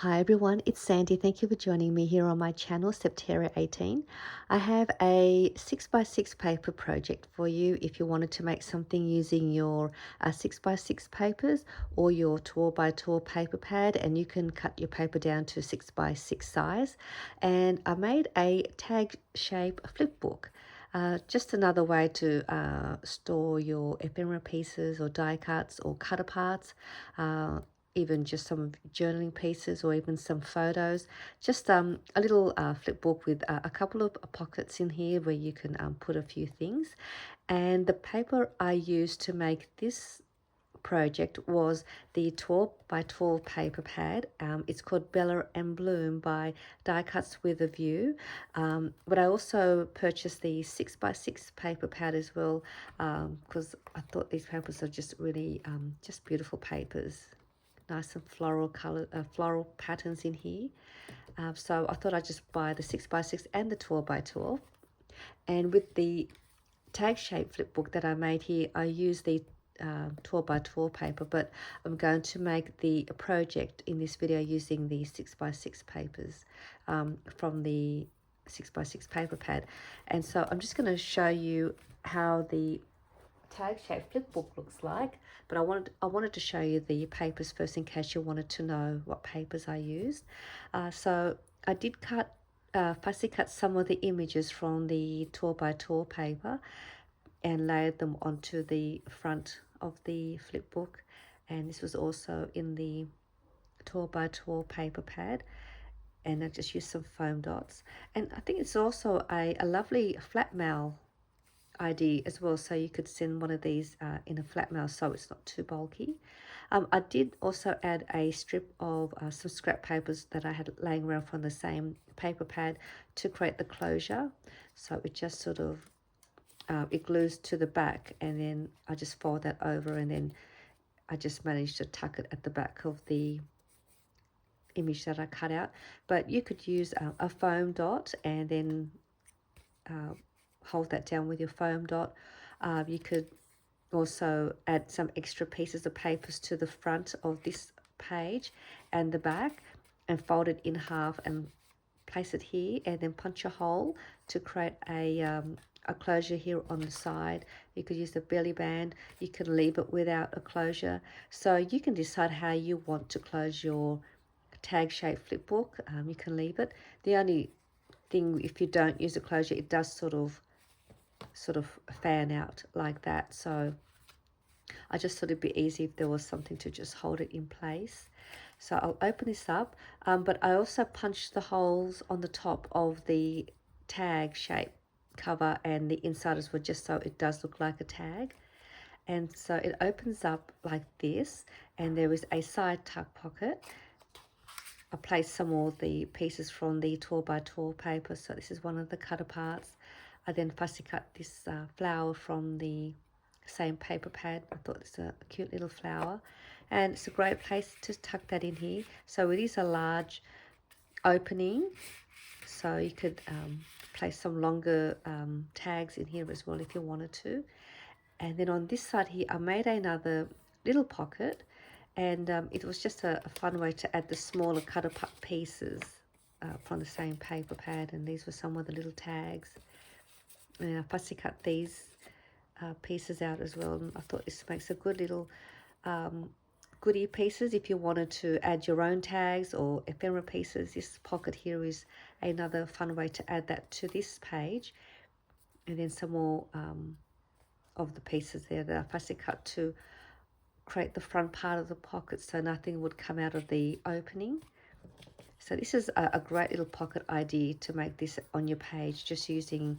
Hi everyone, it's Sandy. Thank you for joining me here on my channel, September 18. I have a 6x6 paper project for you if you wanted to make something using your 6x6 papers or your 12x12 paper pad, and you can cut your paper down to 6x6 size. And I made a tag shape flip book. Just another way to store your ephemera pieces or die cuts or cut aparts. Even just some journaling pieces or even some photos. Just a little flip book with a couple of pockets in here where you can put a few things. And the paper I used to make this project was the 12x12 paper pad. It's called Bella and Bloom by Die Cuts with a View. But I also purchased the 6x6 paper pad as well, because I thought these papers are just really just beautiful papers. Nice and floral color, floral patterns in here. So I thought I'd just buy the 6x6 and the 12x12. And with the tag shape flip book that I made here, I used the 12x12 paper, but I'm going to make the project in this video using the 6x6 papers from the 6x6 paper pad. And so I'm just going to show you how the tag shape flip book looks like, but I wanted to show you the papers first in case you wanted to know what papers I used. So I did fussy cut some of the images from the 12x12 paper and layered them onto the front of the flip book, and this was also in the 12x12 paper pad. And I just used some foam dots, and I think it's also a lovely flat mail ID as well, so you could send one of these in a flat mail so it's not too bulky. I did also add a strip of some scrap papers that I had laying around from the same paper pad to create the closure, so it just sort of it glues to the back, and then I just fold that over, and then I just managed to tuck it at the back of the image that I cut out. But you could use a foam dot and then hold that down with your foam dot. You could also add some extra pieces of papers to the front of this page and the back and fold it in half and place it here, and then punch a hole to create a closure here on the side. You could use the belly band, you can leave it without a closure, so you can decide how you want to close your tag shaped flip book. You can leave it. The only thing, if you don't use a closure, it does sort of fan out like that, so I just thought it'd be easy if there was something to just hold it in place. So I'll open this up, but I also punched the holes on the top of the tag shape cover and the inside as well, just so it does look like a tag. And so it opens up like this, and there is a side tuck pocket. I placed some more of the pieces from the 12x12 paper, so this is one of the cutter parts. I then fussy cut this flower from the same paper pad. I thought it's a cute little flower, and it's a great place to tuck that in here. So it is a large opening, so you could place some longer tags in here as well if you wanted to. And then on this side here, I made another little pocket, and it was just a fun way to add the smaller cut apart pieces from the same paper pad, and these were some of the little tags. And I fussy cut these pieces out as well, and I thought this makes a good little goodie pieces if you wanted to add your own tags or ephemera pieces. This pocket here is another fun way to add that to this page. And then some more of the pieces there that I fussy cut to create the front part of the pocket so nothing would come out of the opening. So this is a great little pocket idea to make this on your page, just using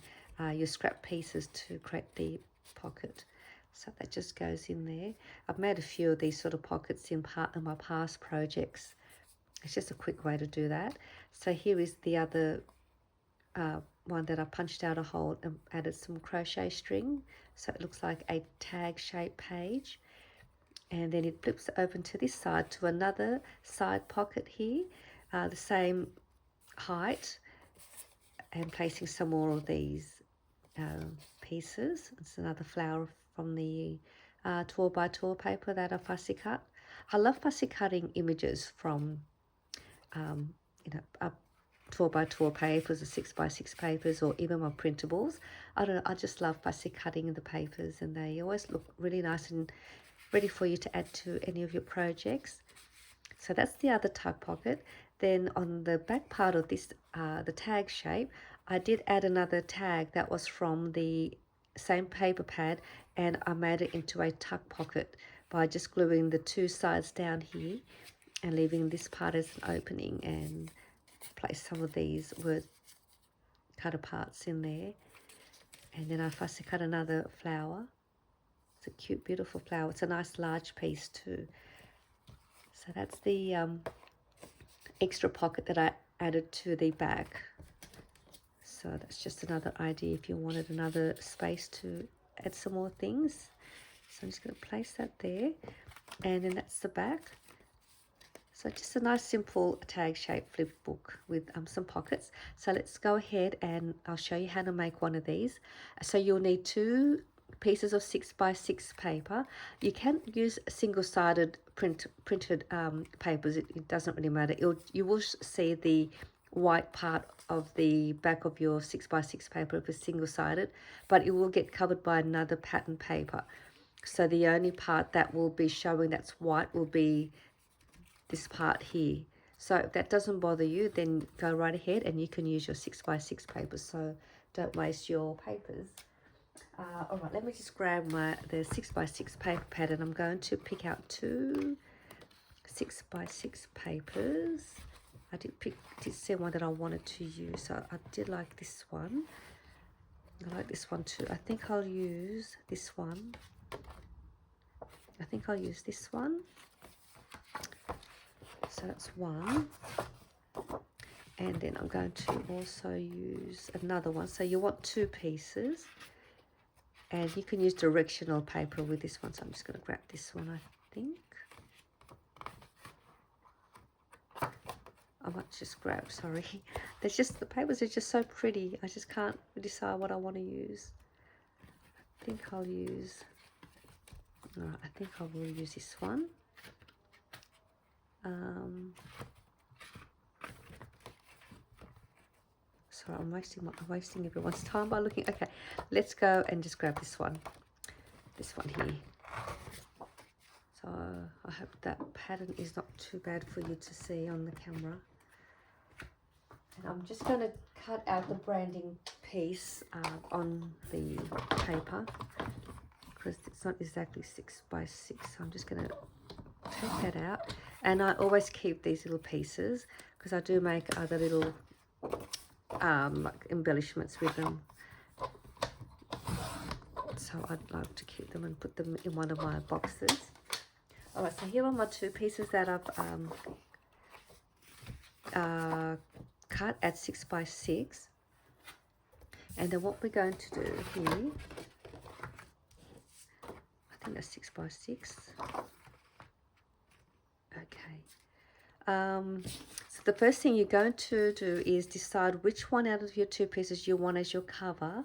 your scrap pieces to create the pocket. So that just goes in there. I've made a few of these sort of pockets in my past projects. It's just a quick way to do that. So here is the other one that I punched out a hole and added some crochet string, so it looks like a tag shaped page. And then it flips open to this side to another side pocket here, the same height, and placing some more of these pieces. It's another flower from the 12x12 paper that I fussy cut. I love fussy cutting images from you know, 12 by 12 papers or 6 by 6 papers, or even my printables. I don't know, I just love fussy cutting the papers, and they always look really nice and ready for you to add to any of your projects. So that's the other tug pocket. Then on the back part of this, the tag shape, I did add another tag that was from the same paper pad, and I made it into a tug pocket by just gluing the two sides down here and leaving this part as an opening, and place some of these word cutter parts in there. And then I fussy cut another flower. It's a cute, beautiful flower. It's a nice large piece too. So that's the extra pocket that I added to the back. So that's just another idea if you wanted another space to add some more things. So I'm just going to place that there, and then that's the back. So just a nice simple tag shaped flip book with some pockets. So let's go ahead and I'll show you how to make one of these. So you'll need 2 pieces of 6 by 6 paper. You can use single-sided printed papers. It doesn't really matter. You will see the white part of the back of your 6 by 6 paper if it's single-sided, but it will get covered by another pattern paper. So the only part that will be showing that's white will be this part here. So if that doesn't bother you, then go right ahead and you can use your 6 by 6 papers. So don't waste your papers. All right, let me just grab the 6 by 6 paper pad, and I'm going to pick out 2 6 by 6 papers. I did see one that I wanted to use, so I did like this one. I like this one too. I think I'll use this one. I think I'll use this one. So that's one. And then I'm going to also use another one. So you want 2 pieces. And you can use directional paper with this one. So I'm just going to grab this one, I think. I might just grab, sorry. There's just, the papers are just so pretty. I just can't decide what I want to use. I think I'll use, all right, I think I will use this one. Sorry, I'm wasting everyone's time by looking. Okay, let's go and just grab this one here. So I hope that pattern is not too bad for you to see on the camera. And I'm just going to cut out the branding piece on the paper, because it's not exactly 6 by 6. So I'm just going to take that out, and I always keep these little pieces because I do make other little like embellishments with them, so I'd like to keep them and put them in one of my boxes. All right, so here are my 2 pieces that I've cut at 6 by 6, and then what we're going to do here, I think that's 6 by 6. Okay. So the first thing you're going to do is decide which one out of your 2 pieces you want as your cover.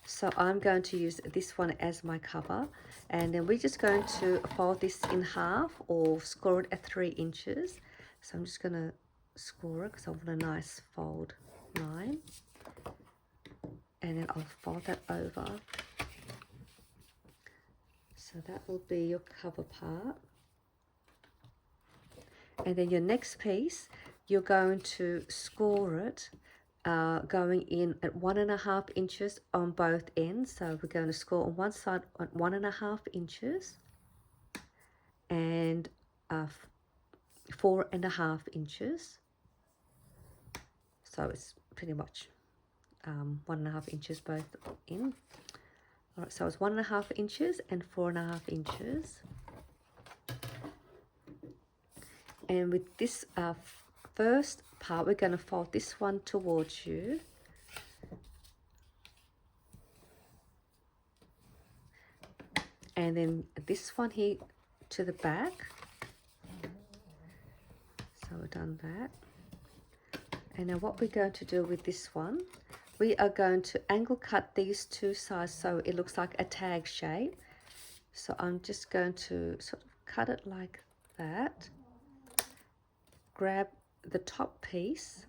So I'm going to use this one as my cover, and then we're just going to fold this in half or score it at 3 inches. So I'm just going to score it because I want a nice fold line, and then I'll fold that over. So that will be your cover part. And then your next piece, you're going to score it going in at 1.5 inches on both ends. So we're going to score on one side at 1.5 inches and 4.5 inches. So it's pretty much 1.5 inches both in. All right, so it's 1.5 inches and 4.5 inches. And with this first part, we're going to fold this one towards you. And then this one here to the back. So we've done that. And now what we're going to do with this one, we are going to angle cut these 2 sides so it looks like a tag shape. So I'm just going to sort of cut it like that. Grab the top piece,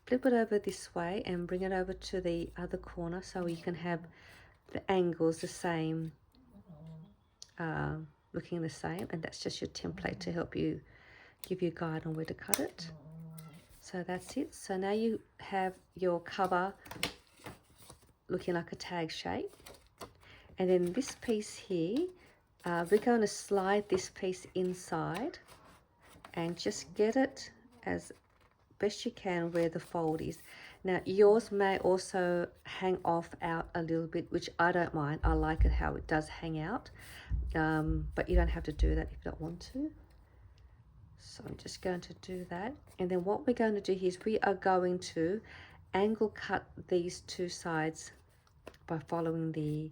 flip it over this way and bring it over to the other corner so you can have the angles the same, looking the same, and that's just your template to help you give you a guide on where to cut it. So that's it. So now you have your cover looking like a tag shape, and then this piece here, we're going to slide this piece inside and just get it as best you can where the fold is. Now yours may also hang off out a little bit, which I don't mind. I like it how it does hang out, but you don't have to do that if you don't want to. So I'm just going to do that, and then what we're going to do here is we are going to angle cut these two sides by following the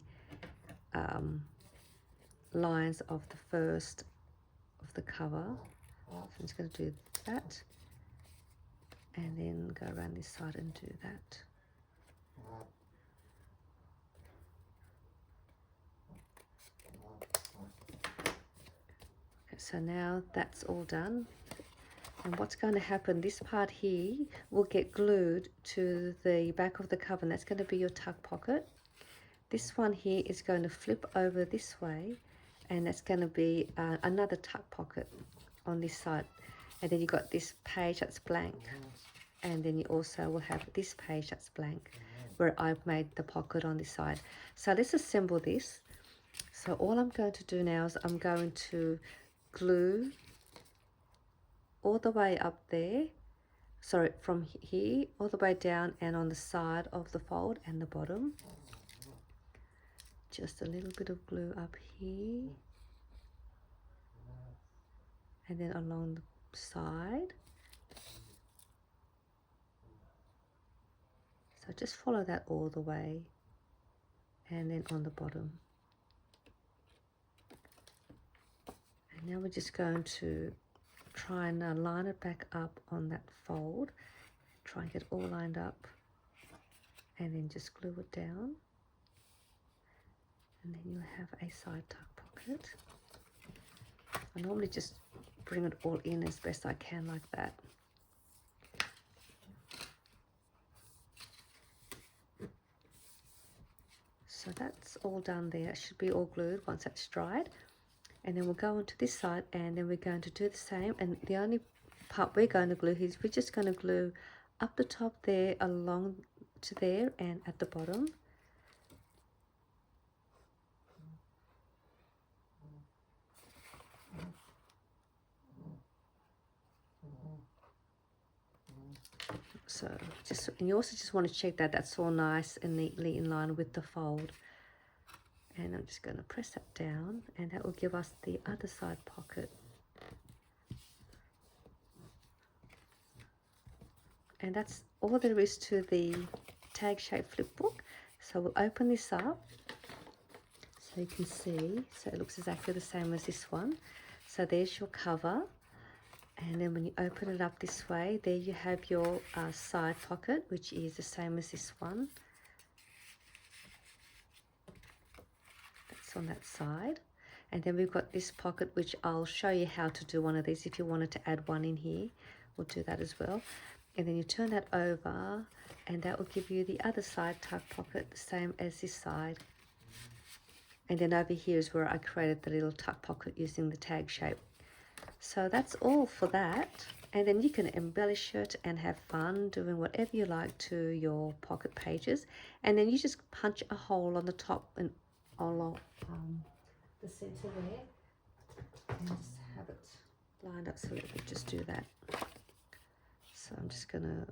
lines of the first of the cover. So I'm just going to do that and then go around this side and do that. Okay, so now that's all done, and what's going to happen, this part here will get glued to the back of the cover, and that's going to be your tuck pocket. This one here is going to flip over this way, and that's going to be another tuck pocket on this side. And then you got this page that's blank, and then you also will have this page that's blank where I've made the pocket on this side. So let's assemble this. So all I'm going to do now is I'm going to glue all the way up there, sorry, from here all the way down and on the side of the fold and the bottom. Just a little bit of glue up here and then along the side. So just follow that all the way, and then on the bottom. And now we're just going to try and line it back up on that fold. Try and get it all lined up, and then just glue it down. And then you'll have a side tuck pocket. I normally just bring it all in as best I can like that. So that's all done there. It should be all glued once that's dried. And then we'll go onto this side, and then we're going to do the same. And the only part we're going to glue is we're just going to glue up the top there, along to there, and at the bottom. So just, and you also just want to check that that's all nice and neatly in line with the fold. And I'm just going to press that down, and that will give us the other side pocket. And that's all there is to the tag shape flip book. So we'll open this up so you can see. So it looks exactly the same as this one. So there's your cover. And then when you open it up this way, there you have your side pocket, which is the same as this one. That's on that side. And then we've got this pocket, which I'll show you how to do one of these. If you wanted to add one in here, we'll do that as well. And then you turn that over, and that will give you the other side tuck pocket, the same as this side. And then over here is where I created the little tuck pocket using the tag shape. So that's all for that, and then you can embellish it and have fun doing whatever you like to your pocket pages. And then you just punch a hole on the top and along the center there, and just have it lined up. So let me just do that. So I'm just gonna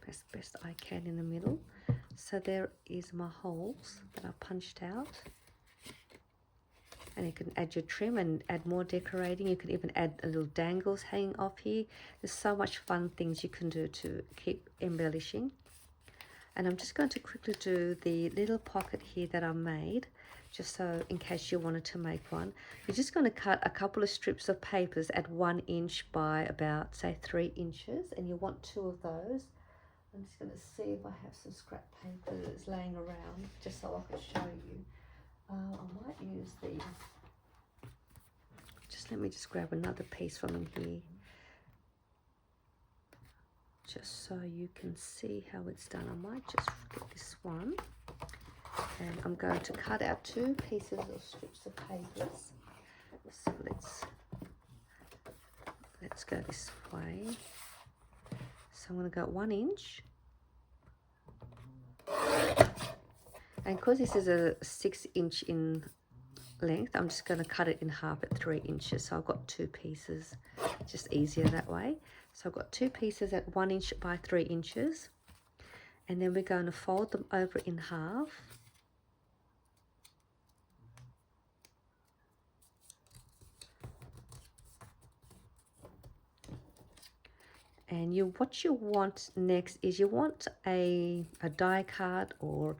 press best I can in the middle. So there is my holes that I punched out. And you can add your trim and add more decorating. You can even add a little dangles hanging off here. There's so much fun things you can do to keep embellishing. And I'm just going to quickly do the little pocket here that I made, just so in case you wanted to make one. You're just going to cut a couple of strips of papers at 1 inch by about, say, 3 inches. And you want 2 of those. I'm just going to see if I have some scrap papers laying around, just so I can show you. I might use these let me just grab another piece from in here, just so you can see how it's done. I might just get this one, and I'm going to cut out 2 pieces of strips of papers. So let's go this way. So I'm going to go 1 inch, and because this is a 6 inch in length, I'm just going to cut it in half at 3 inches. So I've got 2 pieces, just easier that way. So I've got 2 pieces at 1 inch by 3 inches, and then we're going to fold them over in half. And what you want next is you want a die cut or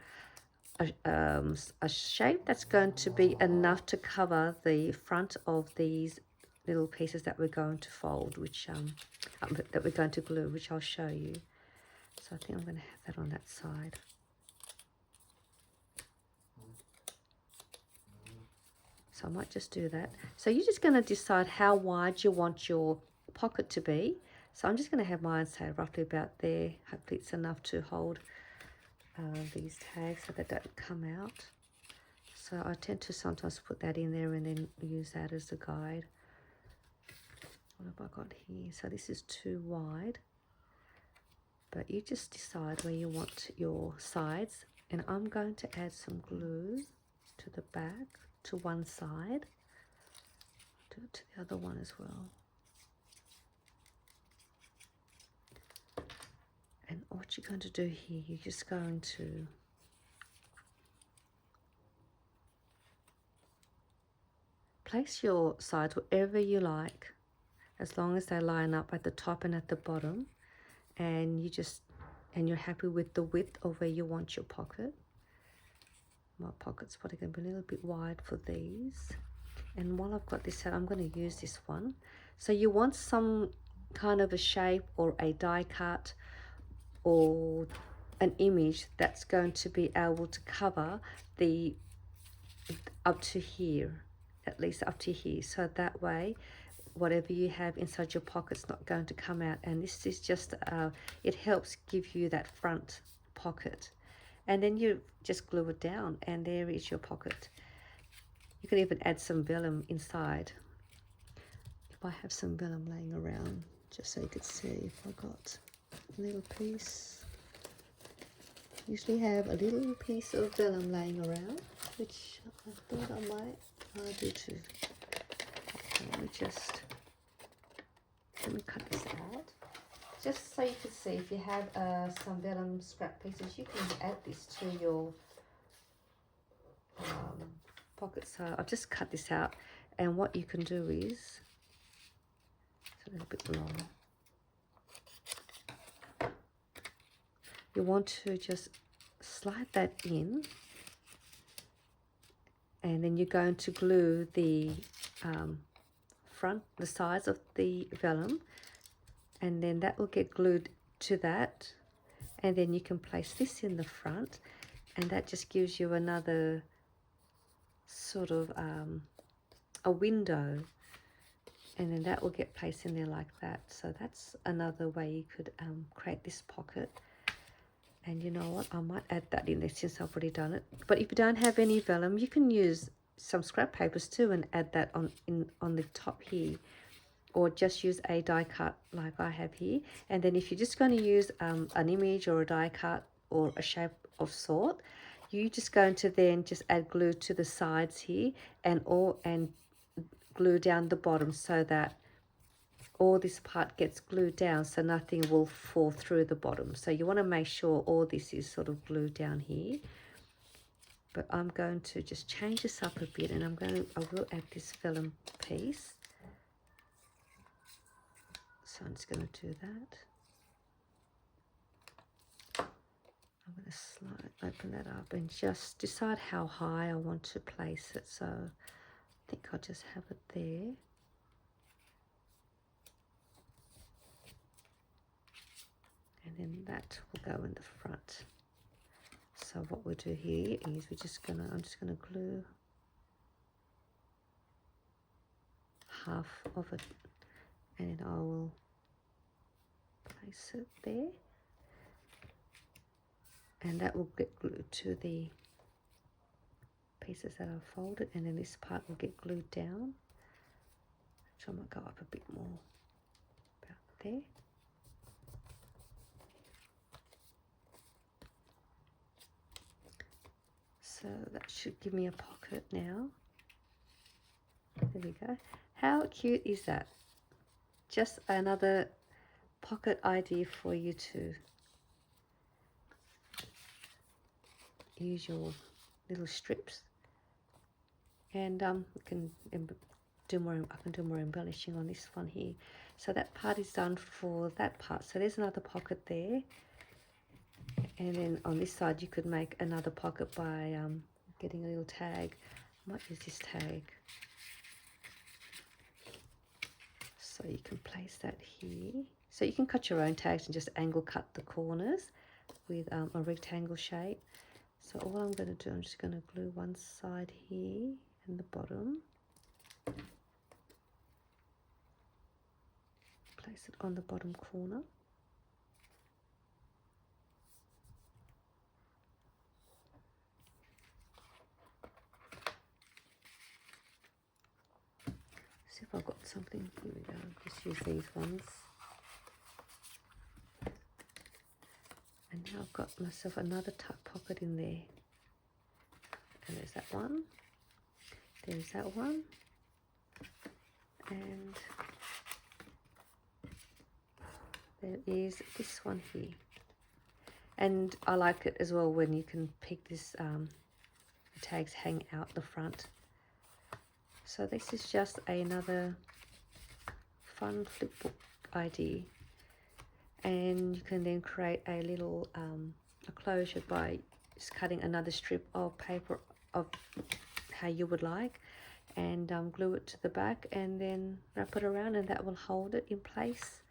a shape that's going to be enough to cover the front of these little pieces that we're going to fold, which that we're going to glue, which I'll show you. So I think I'm going to have that on that side. So I might just do that. So you're just going to decide how wide you want your pocket to be. So I'm just going to have mine say roughly about there. Hopefully it's enough to hold these tags so they don't come out. So I tend to sometimes put that in there and then use that as a guide. What have I got here? So this is too wide, but you just decide where you want your sides. And I'm going to add some glue to the back, to one side. Do it to the other one as well. And what you're going to do here, you're just going to place your sides wherever you like, as long as they line up at the top and at the bottom, and you're happy with the width of where you want your pocket. My pocket's probably going to be a little bit wide for these. And while I've got this out, I'm going to use this one. So you want some kind of a shape or a die cut or an image that's going to be able to cover the up to here, at least up to here. So that way, whatever you have inside your pocket's not going to come out. And this is just, it helps give you that front pocket. And then you just glue it down, and there is your pocket. You can even add some vellum inside. If I have some vellum laying around, just so you could see if I got a little piece. Usually have a little piece of vellum laying around, which I thought I might do too. Okay, let me cut this out. Just so you can see, if you have some vellum scrap pieces, you can add this to your pocket. So I've just cut this out, and what you can do is, it's a little bit long. You want to just slide that in, and then you're going to glue the the sides of the vellum, and then that will get glued to that, and then you can place this in the front, and that just gives you another sort of a window, and then that will get placed in there like that. So that's another way you could create this pocket. And you know what, I might add that in there since I've already done it. But if you don't have any vellum, you can use some scrap papers too and add that on the top here, or just use a die cut like I have here. And then if you're just going to use an image or a die cut or a shape of sort, you're just going to then just add glue to the sides here and glue down the bottom, so that all this part gets glued down, so nothing will fall through the bottom. So you want to make sure all this is sort of glued down here. But I'm going to just change this up a bit, and I will add this vellum piece. So I'm just going to do that. I'm going to open that up and just decide how high I want to place it. So I think I'll just have it there. And then that will go in the front. So what we'll do here is I'm just gonna glue half of it, and then I will place it there, and that will get glued to the pieces that I've folded, and then this part will get glued down. So I might go up a bit more, about there. So that should give me a pocket now. There we go. How cute is that? Just another pocket idea for you to use your little strips, and I can do more embellishing on this one here. So that part is done for that part. So there's another pocket there, and then on this side you could make another pocket by getting a little tag. I might use this tag. So you can place that here. So you can cut your own tags and just angle cut the corners with a rectangle shape. So all I'm going to do, I'm just going to glue one side here and the bottom. Place it on the bottom corner. See if I've got something. Here we go. Just use these ones. And now I've got myself another tuck pocket in there. And there's that one. There's that one. And there is this one here. And I like it as well when you can pick this, the tags hang out the front. So this is just another fun flipbook idea. And you can then create a little a closure by just cutting another strip of paper of how you would like, and glue it to the back, and then wrap it around, and that will hold it in place.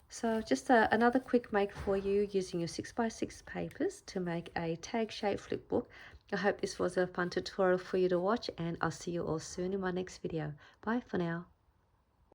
So just another quick make for you using your 6x6 papers to make a tag shaped flipbook. I hope this was a fun tutorial for you to watch, and I'll see you all soon in my next video. Bye for now.